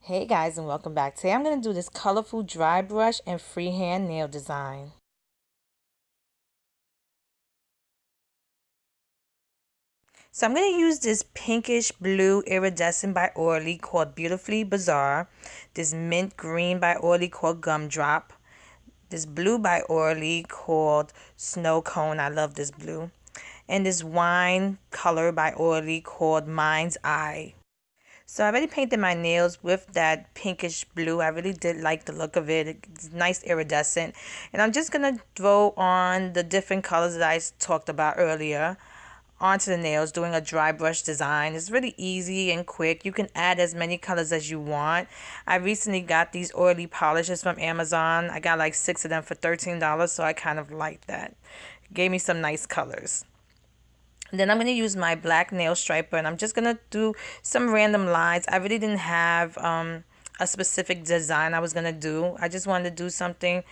Hey guys, and welcome back. Today I'm going to do this colorful dry brush and freehand nail design. So I'm going to use this pinkish blue iridescent by Orly called Beautifully Bizarre, this mint green by Orly called Gumdrop, this blue by Orly called Snow Cone, I love this blue, and this wine color by Orly called Mind's Eye. So I already painted my nails with that pinkish blue. I really did like the look of it. It's nice iridescent. And I'm just going to throw on the different colors that I talked about earlier onto the nails, doing a dry brush design. It's really easy and quick. You can add as many colors as you want. I recently got these oily polishes from Amazon. I got like 6 of them for $13, so I kind of like that. It gave me some nice colors. Then I'm going to use my black nail striper, and I'm just going to do some random lines. I really didn't have a specific design I was going to do. I just wanted to do something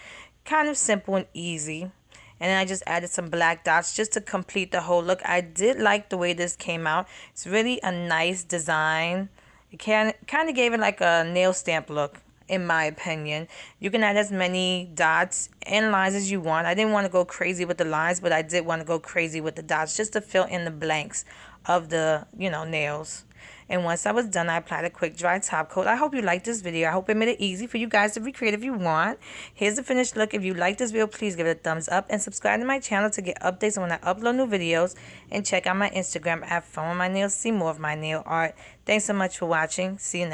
kind of simple and easy. And then I just added some black dots just to complete the whole look. I did like the way this came out. It's really a nice design. It kind of gave it like a nail stamp look, in my opinion. You can add as many dots and lines as you want. I didn't want to go crazy with the lines, but I did want to go crazy with the dots just to fill in the blanks of the, nails. And once I was done, I applied a quick dry top coat. I hope you liked this video. I hope it made it easy for you guys to recreate if you want. Here's the finished look. If you like this video, please give it a thumbs up and subscribe to my channel to get updates when I upload new videos. And check out my Instagram at Funwithmynails. See more of my nail art. Thanks so much for watching. See you next time.